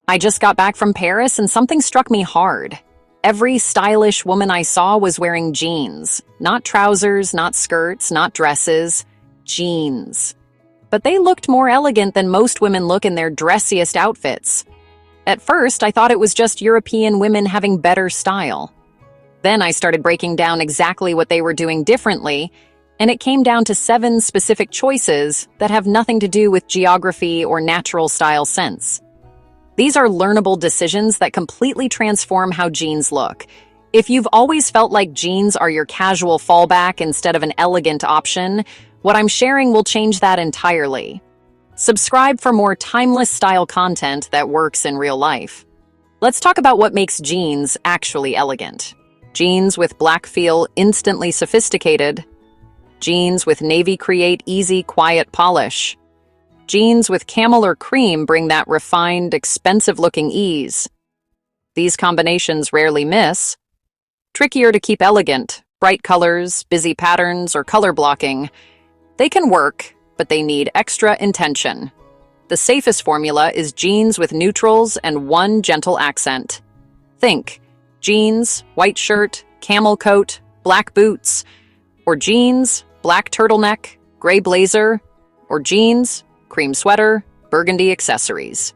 I just got back from Paris and something struck me hard. Every stylish woman I saw was wearing jeans. Not trousers, not skirts, not dresses. Jeans. But they looked more elegant than most women look in their dressiest outfits. At first, I thought it was just European women having better style. Then I started breaking down exactly what they were doing differently, and it came down to 7 specific choices that have nothing to do with geography or natural style sense. These are learnable decisions that completely transform how jeans look. If you've always felt like jeans are your casual fallback instead of an elegant option, what I'm sharing will change that entirely. Subscribe for more timeless style content that works in real life. Let's talk about what makes jeans actually elegant. Jeans with black feel instantly sophisticated. Jeans with navy create easy, quiet polish. Jeans with camel or cream bring that refined, expensive-looking ease. These combinations rarely miss. Trickier to keep elegant, bright colors, busy patterns, or color blocking. They can work, but they need extra intention. The safest formula is jeans with neutrals and one gentle accent. Think jeans, white shirt, camel coat, black boots, or jeans, black turtleneck, gray blazer, or jeans, cream sweater, burgundy accessories.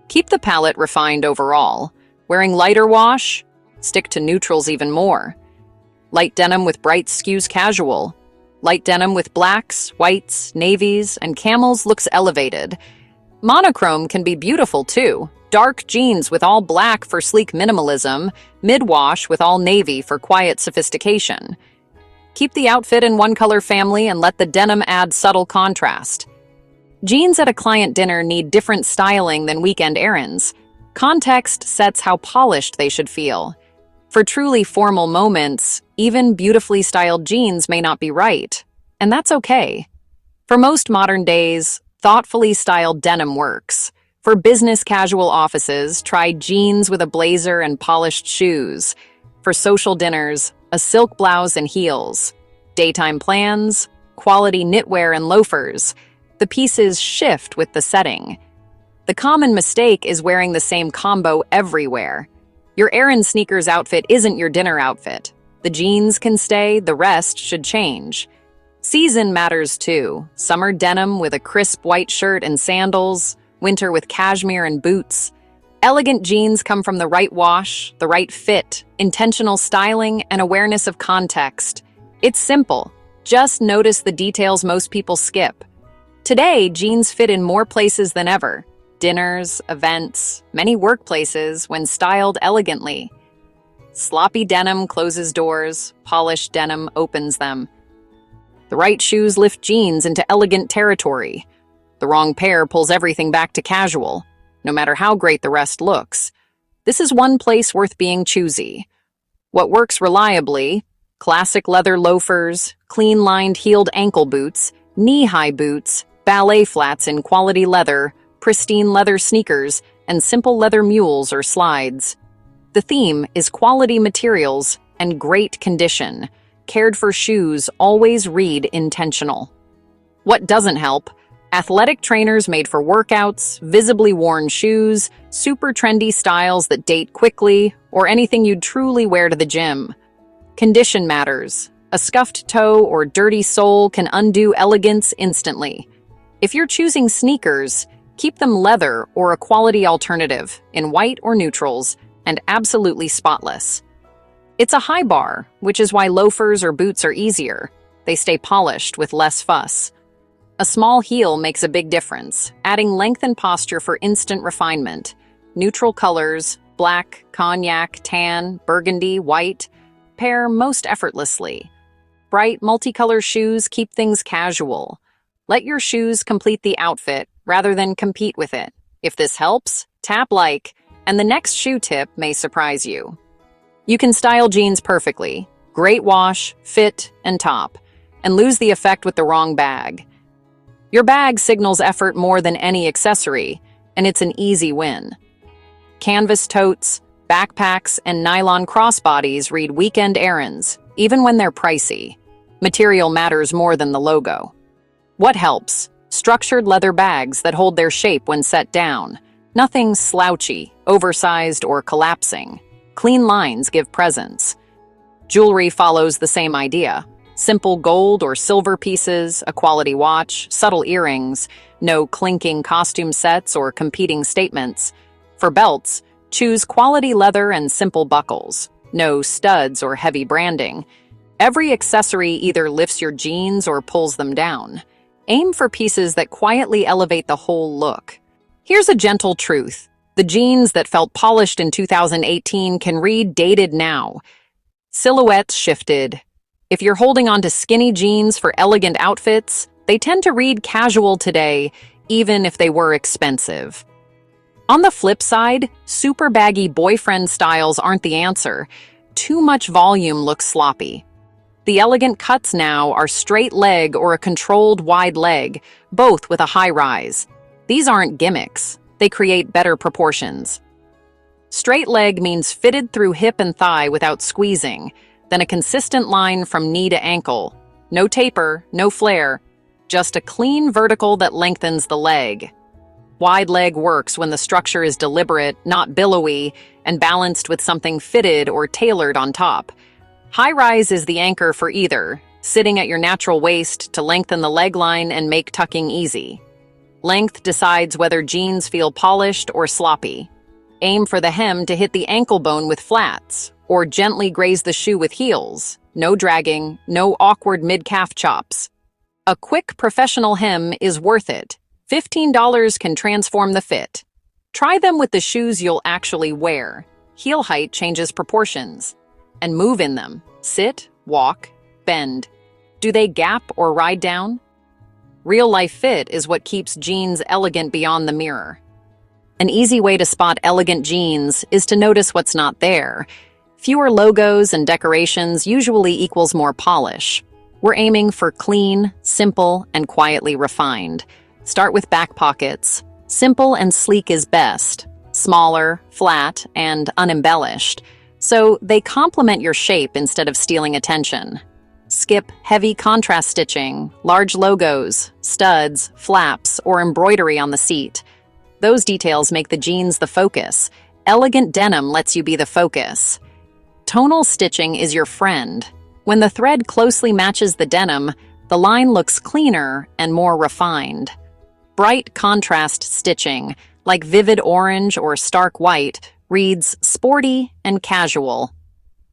Keep the palette refined overall. Wearing lighter wash, stick to neutrals even more. Light denim with bright skews casual. Light denim with blacks, whites, navies, and camels looks elevated. Monochrome can be beautiful too. Dark jeans with all black for sleek minimalism, mid-wash with all navy for quiet sophistication. Keep the outfit in one color family and let the denim add subtle contrast. Jeans at a client dinner need different styling than weekend errands. Context sets how polished they should feel. For truly formal moments, even beautifully styled jeans may not be right, and that's okay. For most modern days, thoughtfully styled denim works. For business casual offices, try jeans with a blazer and polished shoes. For social dinners, a silk blouse and heels. Daytime plans, quality knitwear and loafers. The pieces shift with the setting. The common mistake is wearing the same combo everywhere. Your errand sneakers outfit isn't your dinner outfit. The jeans can stay, the rest should change. Season matters too. Summer denim with a crisp white shirt and sandals, winter with cashmere and boots. Elegant jeans come from the right wash, the right fit, intentional styling, and awareness of context. It's simple. Just notice the details most people skip. Today, jeans fit in more places than ever. Dinners, events, many workplaces when styled elegantly. Sloppy denim closes doors, polished denim opens them. The right shoes lift jeans into elegant territory. The wrong pair pulls everything back to casual, no matter how great the rest looks. This is one place worth being choosy. What works reliably: classic leather loafers, clean-lined heeled ankle boots, knee-high boots, ballet flats in quality leather, pristine leather sneakers, and simple leather mules or slides. The theme is quality materials and great condition. Cared for shoes always read intentional. What doesn't help? Athletic trainers made for workouts, visibly worn shoes, super trendy styles that date quickly, or anything you'd truly wear to the gym. Condition matters. A scuffed toe or dirty sole can undo elegance instantly. If you're choosing sneakers, keep them leather or a quality alternative in white or neutrals and absolutely spotless. It's a high bar, which is why loafers or boots are easier. They stay polished with less fuss. A small heel makes a big difference, adding length and posture for instant refinement. Neutral colors, black, cognac, tan, burgundy, white, pair most effortlessly. Bright, multicolor shoes keep things casual. Let your shoes complete the outfit rather than compete with it. If this helps, tap like, and the next shoe tip may surprise you. You can style jeans perfectly, great wash, fit, and top, and lose the effect with the wrong bag. Your bag signals effort more than any accessory, and it's an easy win. Canvas totes, backpacks, and nylon crossbodies read weekend errands, even when they're pricey. Material matters more than the logo. What helps? Structured leather bags that hold their shape when set down. Nothing slouchy, oversized, or collapsing. Clean lines give presence. Jewelry follows the same idea. Simple gold or silver pieces, a quality watch, subtle earrings, no clinking costume sets or competing statements. For belts, choose quality leather and simple buckles, no studs or heavy branding. Every accessory either lifts your jeans or pulls them down. Aim for pieces that quietly elevate the whole look. Here's a gentle truth. The jeans that felt polished in 2018 can read dated now. Silhouettes shifted. If you're holding on to skinny jeans for elegant outfits, they tend to read casual today, even if they were expensive. On the flip side, super baggy boyfriend styles aren't the answer. Too much volume looks sloppy. The elegant cuts now are straight leg or a controlled wide leg, both with a high rise. These aren't gimmicks. They create better proportions. Straight leg means fitted through hip and thigh without squeezing, then a consistent line from knee to ankle. No taper, no flare, just a clean vertical that lengthens the leg. Wide leg works when the structure is deliberate, not billowy, and balanced with something fitted or tailored on top. High rise is the anchor for either, sitting at your natural waist to lengthen the leg line and make tucking easy. Length decides whether jeans feel polished or sloppy. Aim for the hem to hit the ankle bone with flats, or gently graze the shoe with heels. No dragging, no awkward mid-calf chops. A quick professional hem is worth it. $15 can transform the fit. Try them with the shoes you'll actually wear. Heel height changes proportions. And move in them. Sit, walk, bend. Do they gap or ride down? Real-life fit is what keeps jeans elegant beyond the mirror. An easy way to spot elegant jeans is to notice what's not there. Fewer logos and decorations usually equals more polish. We're aiming for clean, simple, and quietly refined. Start with back pockets. Simple and sleek is best. Smaller, flat, and unembellished. So they complement your shape instead of stealing attention. Skip heavy contrast stitching, large logos, studs, flaps, or embroidery on the seat. Those details make the jeans the focus. Elegant denim lets you be the focus. Tonal stitching is your friend. When the thread closely matches the denim, the line looks cleaner and more refined. Bright contrast stitching, like vivid orange or stark white, reads sporty and casual.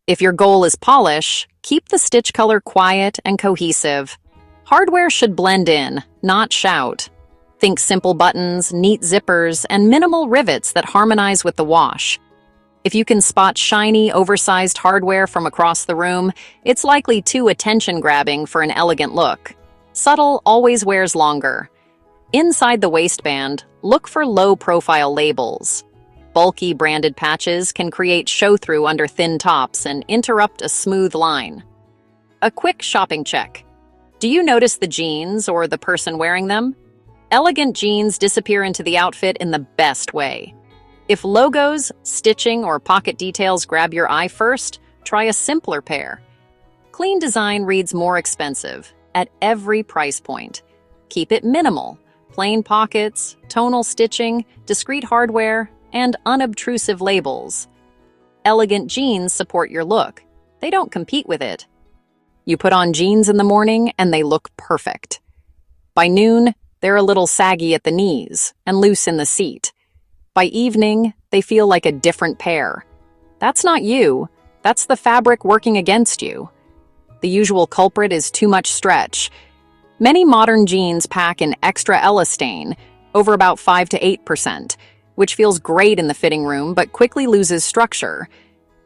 If your goal is polish, keep the stitch color quiet and cohesive. Hardware should blend in, not shout. Think simple buttons, neat zippers, and minimal rivets that harmonize with the wash. If you can spot shiny, oversized hardware from across the room, it's likely too attention-grabbing for an elegant look. Subtle always wears longer. Inside the waistband, look for low-profile labels. Bulky branded patches can create show-through under thin tops and interrupt a smooth line. A quick shopping check. Do you notice the jeans or the person wearing them? Elegant jeans disappear into the outfit in the best way. If logos, stitching, or pocket details grab your eye first, try a simpler pair. Clean design reads more expensive at every price point. Keep it minimal. Plain pockets, tonal stitching, discreet hardware, and unobtrusive labels. Elegant jeans support your look. They don't compete with it. You put on jeans in the morning and they look perfect. By noon, they're a little saggy at the knees and loose in the seat. By evening, they feel like a different pair. That's not you. That's the fabric working against you. The usual culprit is too much stretch. Many modern jeans pack an extra elastane, over about 5 to 8%, which feels great in the fitting room but quickly loses structure.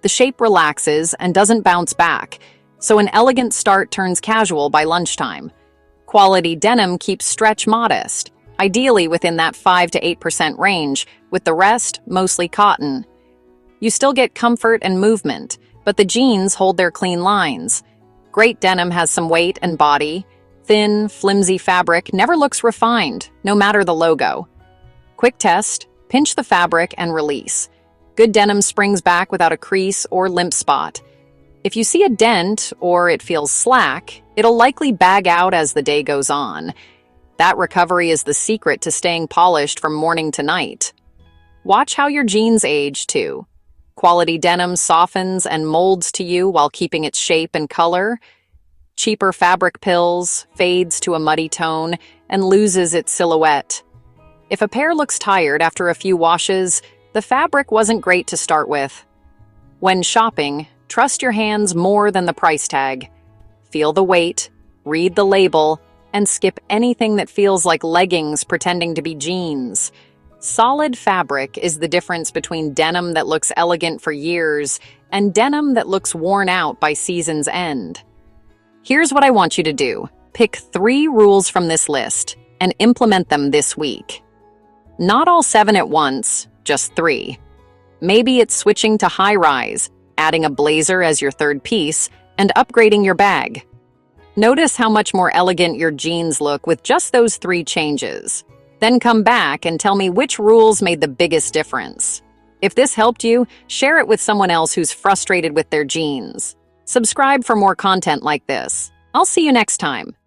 The shape relaxes and doesn't bounce back, so an elegant start turns casual by lunchtime. Quality denim keeps stretch modest, ideally within that 5 to 8% range, with the rest mostly cotton. You still get comfort and movement, but the jeans hold their clean lines. Great denim has some weight and body. Thin, flimsy fabric never looks refined, no matter the logo. Quick test, pinch the fabric and release. Good denim springs back without a crease or limp spot. If you see a dent or it feels slack, it'll likely bag out as the day goes on. That recovery is the secret to staying polished from morning to night. Watch how your jeans age, too. Quality denim softens and molds to you while keeping its shape and color. Cheaper fabric pills fades to a muddy tone and loses its silhouette. If a pair looks tired after a few washes, the fabric wasn't great to start with. When shopping, trust your hands more than the price tag. Feel the weight, read the label, and skip anything that feels like leggings pretending to be jeans. Solid fabric is the difference between denim that looks elegant for years and denim that looks worn out by season's end. Here's what I want you to do. Pick 3 rules from this list and implement them this week. Not all 7 at once, just 3. Maybe it's switching to high-rise, adding a blazer as your third piece, and upgrading your bag. Notice how much more elegant your jeans look with just those 3 changes. Then come back and tell me which rules made the biggest difference. If this helped you, share it with someone else who's frustrated with their jeans. Subscribe for more content like this. I'll see you next time.